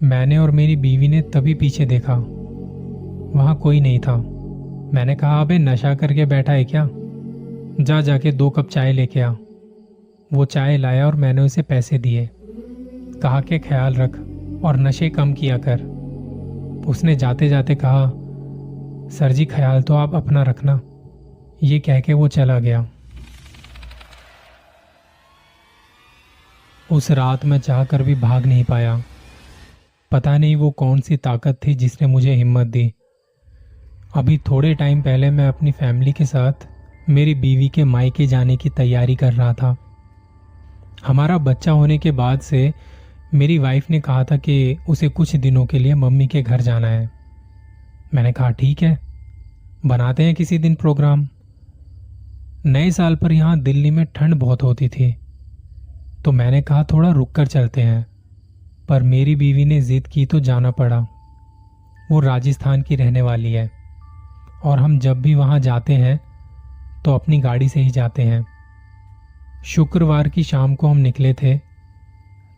मैंने और मेरी बीवी ने तभी पीछे देखा। वहां कोई नहीं था। मैंने कहा, अबे नशा करके बैठा है क्या? जाके 2 कप चाय लेके आ। वो चाय लाया और मैंने उसे पैसे दिए। कहा कि ख्याल रख और नशे कम किया कर। उसने जाते जाते कहा, सर जी ख्याल तो आप अपना रखना। ये कह के वो चला गया। उस रात मैं चाहकर भी भाग नहीं पाया। पता नहीं वो कौन सी ताकत थी जिसने मुझे हिम्मत दी। अभी थोड़े टाइम पहले मैं अपनी फैमिली के साथ मेरी बीवी के मायके जाने की तैयारी कर रहा था। हमारा बच्चा होने के बाद से मेरी वाइफ ने कहा था कि उसे कुछ दिनों के लिए मम्मी के घर जाना है। मैंने कहा ठीक है, बनाते हैं किसी दिन प्रोग्राम। नए साल पर यहाँ दिल्ली में ठंड बहुत होती थी, तो मैंने कहा थोड़ा रुक कर चलते हैं। पर मेरी बीवी ने जिद की तो जाना पड़ा। वो राजस्थान की रहने वाली है और हम जब भी वहां जाते हैं तो अपनी गाड़ी से ही जाते हैं। शुक्रवार की शाम को हम निकले थे,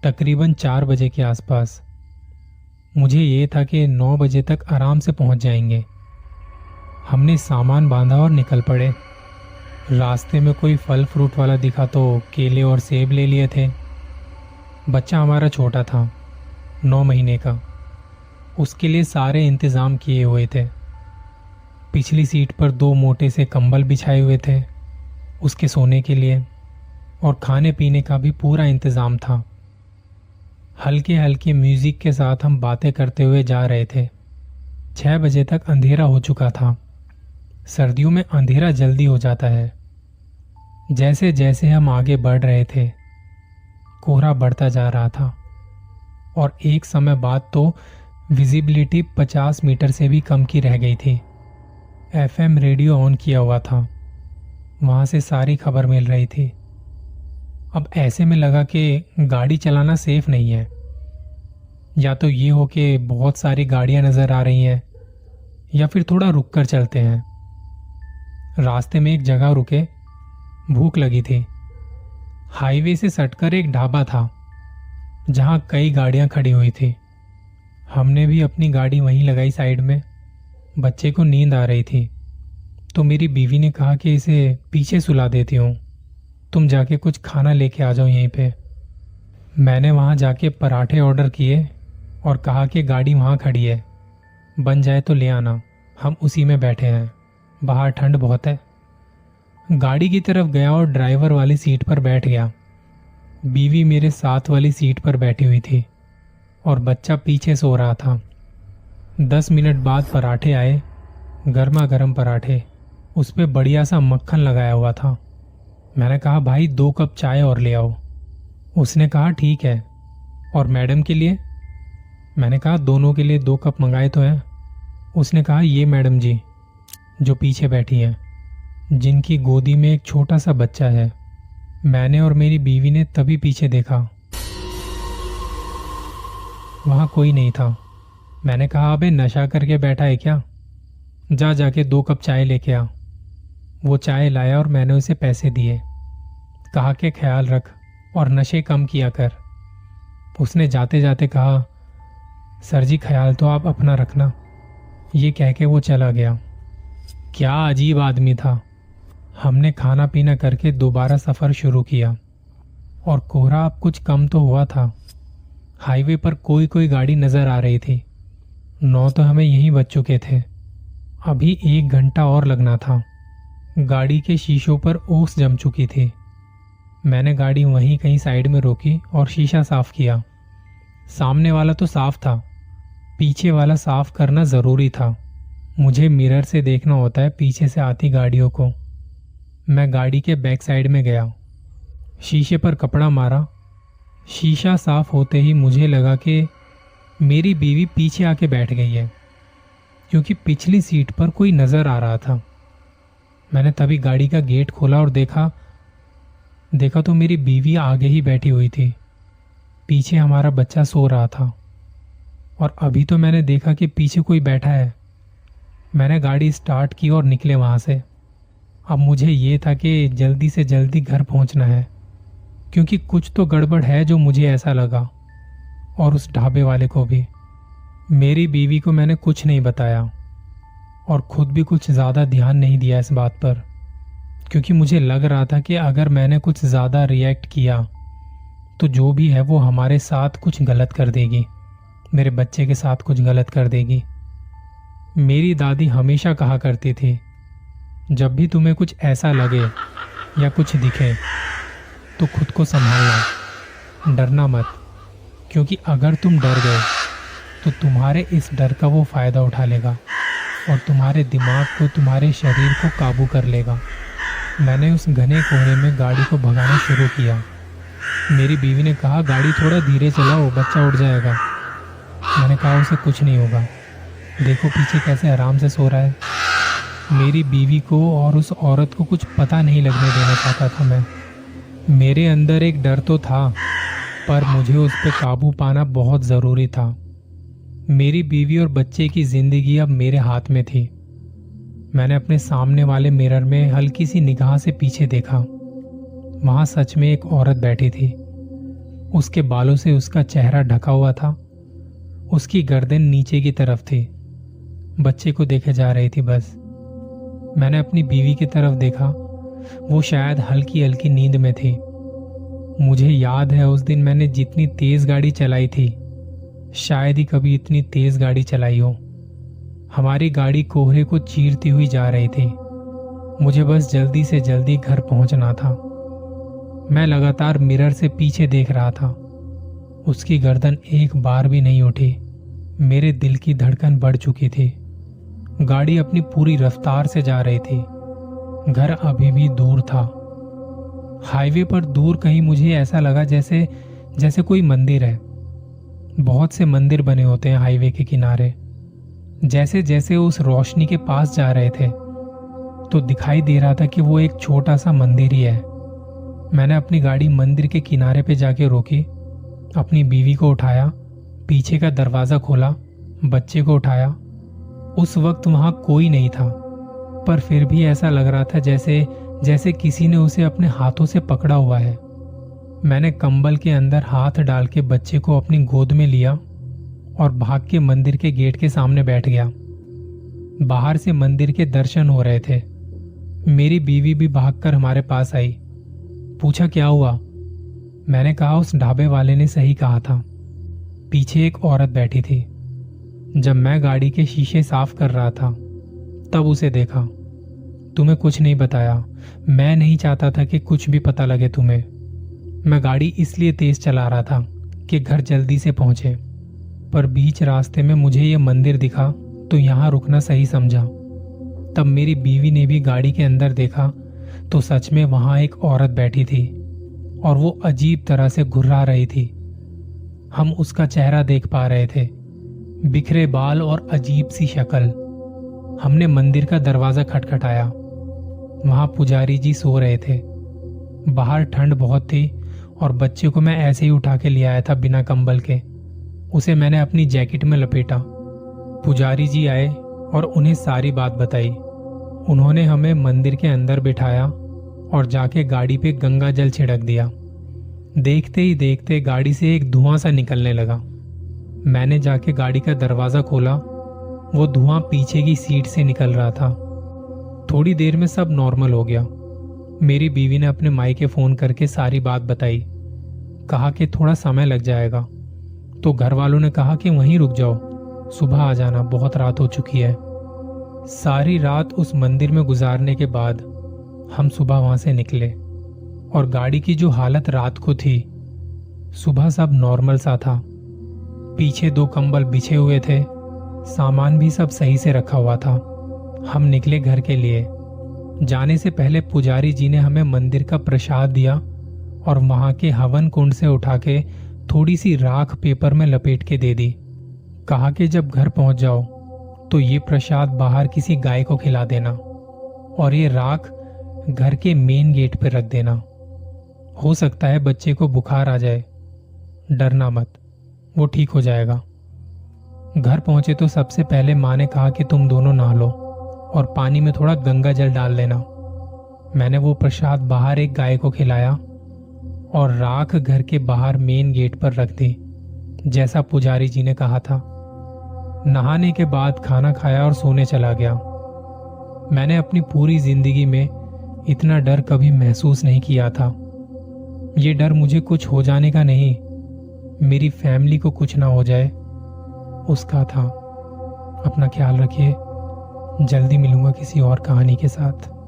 तकरीबन 4 बजे के आसपास। मुझे ये था कि 9 बजे तक आराम से पहुंच जाएंगे। हमने सामान बांधा और निकल पड़े। रास्ते में कोई फल फ्रूट वाला दिखा तो केले और सेब ले लिए थे। बच्चा हमारा छोटा था, 9 महीने का। उसके लिए सारे इंतज़ाम किए हुए थे। पिछली सीट पर 2 मोटे से कंबल बिछाए हुए थे उसके सोने के लिए, और खाने पीने का भी पूरा इंतज़ाम था। हल्के हल्के म्यूज़िक के साथ हम बातें करते हुए जा रहे थे। 6 बजे तक अंधेरा हो चुका था। सर्दियों में अंधेरा जल्दी हो जाता है। जैसे जैसे हम आगे बढ़ रहे थे, कोहरा बढ़ता जा रहा था और एक समय बाद तो विजिबिलिटी 50 मीटर से भी कम की रह गई थी। एफएम रेडियो ऑन किया हुआ था, वहां से सारी खबर मिल रही थी। अब ऐसे में लगा कि गाड़ी चलाना सेफ नहीं है। या तो ये हो कि बहुत सारी गाड़ियां नजर आ रही हैं, या फिर थोड़ा रुक कर चलते हैं। रास्ते में एक जगह रुके, भूख लगी थी। हाईवे से सटकर एक ढाबा था जहां कई गाड़ियां खड़ी हुई थी। हमने भी अपनी गाड़ी वहीं लगाई साइड में। बच्चे को नींद आ रही थी, तो मेरी बीवी ने कहा कि इसे पीछे सुला देती हूँ, तुम जाके कुछ खाना लेके आ जाओ यहीं पे। मैंने वहां जाके पराठे ऑर्डर किए और कहा कि गाड़ी वहां खड़ी है, बन जाए तो ले आना, हम उसी में बैठे हैं, बाहर ठंड बहुत है। गाड़ी की तरफ गया और ड्राइवर वाली सीट पर बैठ गया। बीवी मेरे साथ वाली सीट पर बैठी हुई थी और बच्चा पीछे सो रहा था। 10 मिनट बाद पराठे आए, गर्मा गर्म पराठे, उस पे बढ़िया सा मक्खन लगाया हुआ था। मैंने कहा, भाई 2 कप चाय और ले आओ। उसने कहा ठीक है। और मैडम के लिए? मैंने कहा दोनों के लिए 2 कप मंगाए तो हैं। उसने कहा, ये मैडम जी जो पीछे बैठी हैं, जिनकी गोदी में एक छोटा सा बच्चा है। मैंने और मेरी बीवी ने तभी पीछे देखा। वहां कोई नहीं था। मैंने कहा, अबे नशा करके बैठा है क्या? जाके 2 कप चाय लेके आ। वो चाय लाया और मैंने उसे पैसे दिए। कहा कि ख्याल रख और नशे कम किया कर। उसने जाते जाते कहा, सर जी ख्याल तो आप अपना रखना। ये कह के वो चला गया। क्या अजीब आदमी था। हमने खाना पीना करके दोबारा सफ़र शुरू किया और कोहरा अब कुछ कम तो हुआ था। हाईवे पर कोई कोई गाड़ी नज़र आ रही थी। 9 तो हमें यहीं बज चुके थे। अभी 1 घंटा और लगना था। गाड़ी के शीशों पर ओस जम चुकी थी। मैंने गाड़ी वहीं कहीं साइड में रोकी और शीशा साफ किया। सामने वाला तो साफ था, पीछे वाला साफ करना ज़रूरी था। मुझे मिरर से देखना होता है पीछे से आती गाड़ियों को। मैं गाड़ी के बैक साइड में गया, शीशे पर कपड़ा मारा। शीशा साफ होते ही मुझे लगा कि मेरी बीवी पीछे आके बैठ गई है, क्योंकि पिछली सीट पर कोई नज़र आ रहा था। मैंने तभी गाड़ी का गेट खोला और देखा तो मेरी बीवी आगे ही बैठी हुई थी। पीछे हमारा बच्चा सो रहा था और अभी तो मैंने देखा कि पीछे कोई बैठा है। मैंने गाड़ी स्टार्ट की और निकले वहाँ से। अब मुझे ये था कि जल्दी से जल्दी घर पहुँचना है, क्योंकि कुछ तो गड़बड़ है जो मुझे ऐसा लगा। और उस ढाबे वाले को भी। मेरी बीवी को मैंने कुछ नहीं बताया और खुद भी कुछ ज़्यादा ध्यान नहीं दिया इस बात पर, क्योंकि मुझे लग रहा था कि अगर मैंने कुछ ज़्यादा रिएक्ट किया तो जो भी है वो हमारे साथ कुछ गलत कर देगी, मेरे बच्चे के साथ कुछ गलत कर देगी। मेरी दादी हमेशा कहा करती थी, जब भी तुम्हें कुछ ऐसा लगे या कुछ दिखे तो खुद को संभालना, डरना मत, क्योंकि अगर तुम डर गए तो तुम्हारे इस डर का वो फ़ायदा उठा लेगा और तुम्हारे दिमाग को, तुम्हारे शरीर को काबू कर लेगा। मैंने उस घने कोहरे में गाड़ी को भगाना शुरू किया। मेरी बीवी ने कहा, गाड़ी थोड़ा धीरे चलाओ, बच्चा उठ जाएगा। मैंने कहा, उसे कुछ नहीं होगा, देखो पीछे कैसे आराम से सो रहा है। मेरी बीवी को और उस औरत को कुछ पता नहीं लगने देना चाहता था मैं। मेरे अंदर एक डर तो था, पर मुझे उस पर काबू पाना बहुत ज़रूरी था। मेरी बीवी और बच्चे की ज़िंदगी अब मेरे हाथ में थी। मैंने अपने सामने वाले मिरर में हल्की सी निगाह से पीछे देखा। वहाँ सच में एक औरत बैठी थी। उसके बालों से उसका चेहरा ढका हुआ था, उसकी गर्दन नीचे की तरफ थी, बच्चे को देखे जा रही थी बस। मैंने अपनी बीवी की तरफ देखा, वो शायद हल्की हल्की नींद में थी। मुझे याद है उस दिन मैंने जितनी तेज गाड़ी चलाई थी, शायद ही कभी इतनी तेज गाड़ी चलाई हो। हमारी गाड़ी कोहरे को चीरती हुई जा रही थी। मुझे बस जल्दी से जल्दी घर पहुंचना था। मैं लगातार मिरर से पीछे देख रहा था। उसकी गर्दन एक बार भी नहीं उठी। मेरे दिल की धड़कन बढ़ चुकी थी। गाड़ी अपनी पूरी रफ्तार से जा रही थी। घर अभी भी दूर था। हाईवे पर दूर कहीं मुझे ऐसा लगा जैसे जैसे कोई मंदिर है। बहुत से मंदिर बने होते हैं हाईवे के किनारे। जैसे जैसे उस रोशनी के पास जा रहे थे तो दिखाई दे रहा था कि वो एक छोटा सा मंदिर ही है। मैंने अपनी गाड़ी मंदिर के किनारे पे जाके रोकी, अपनी बीवी को उठाया, पीछे का दरवाज़ा खोला, बच्चे को उठाया। उस वक्त वहाँ कोई नहीं था, पर फिर भी ऐसा लग रहा था जैसे जैसे किसी ने उसे अपने हाथों से पकड़ा हुआ है। मैंने कंबल के अंदर हाथ डाल के बच्चे को अपनी गोद में लिया और भाग के मंदिर के गेट के सामने बैठ गया। बाहर से मंदिर के दर्शन हो रहे थे। मेरी बीवी भी भागकर हमारे पास आई, पूछा क्या हुआ। मैंने कहा उस ढाबे वाले ने सही कहा था, पीछे एक औरत बैठी थी। जब मैं गाड़ी के शीशे साफ कर रहा था तब उसे देखा। तुम्हें कुछ नहीं बताया, मैं नहीं चाहता था कि कुछ भी पता लगे तुम्हें। मैं गाड़ी इसलिए तेज चला रहा था कि घर जल्दी से पहुंचे, पर बीच रास्ते में मुझे ये मंदिर दिखा तो यहाँ रुकना सही समझा। तब मेरी बीवी ने भी गाड़ी के अंदर देखा तो सच में वहाँ एक औरत बैठी थी और वो अजीब तरह से घुर्रा रही थी। हम उसका चेहरा देख पा रहे थे, बिखरे बाल और अजीब सी शक्ल। हमने मंदिर का दरवाजा खटखटाया। वहां पुजारी जी सो रहे थे। बाहर ठंड बहुत थी और बच्चे को मैं ऐसे ही उठा के ले आया था बिना कंबल के। उसे मैंने अपनी जैकेट में लपेटा। पुजारी जी आए और उन्हें सारी बात बताई। उन्होंने हमें मंदिर के अंदर बिठाया और जाके गाड़ी पे गंगा जल छिड़क दिया। देखते ही देखते गाड़ी से एक धुआं सा निकलने लगा। मैंने जाके गाड़ी का दरवाजा खोला, वो धुआं पीछे की सीट से निकल रहा था। थोड़ी देर में सब नॉर्मल हो गया। मेरी बीवी ने अपने माई के फोन करके सारी बात बताई। कहा कि थोड़ा समय लग जाएगा, तो घर वालों ने कहा कि वहीं रुक जाओ, सुबह आ जाना, बहुत रात हो चुकी है। सारी रात उस मंदिर में गुजारने के बाद हम सुबह वहां से निकले और गाड़ी की जो हालत रात को थी, सुबह सब नॉर्मल सा था। पीछे 2 कंबल बिछे हुए थे, सामान भी सब सही से रखा हुआ था। हम निकले घर के लिए। जाने से पहले पुजारी जी ने हमें मंदिर का प्रसाद दिया और वहां के हवन कुंड से उठा के थोड़ी सी राख पेपर में लपेट के दे दी। कहा कि जब घर पहुंच जाओ तो ये प्रसाद बाहर किसी गाय को खिला देना और ये राख घर के मेन गेट पर रख देना। हो सकता है बच्चे को बुखार आ जाए, डरना मत, वो ठीक हो जाएगा। घर पहुंचे तो सबसे पहले माँ ने कहा कि तुम दोनों नहा लो और पानी में थोड़ा गंगा जल डाल लेना। मैंने वो प्रसाद बाहर एक गाय को खिलाया और राख घर के बाहर मेन गेट पर रख दी। जैसा पुजारी जी ने कहा था। नहाने के बाद खाना खाया और सोने चला गया। मैंने अपनी पूरी जिंदगी में इतना डर कभी महसूस नहीं किया था। ये डर मुझे कुछ हो जाने का नहीं, मेरी फैमिली को कुछ ना हो जाए उसका था। अपना ख्याल रखिए। जल्दी मिलूंगा किसी और कहानी के साथ।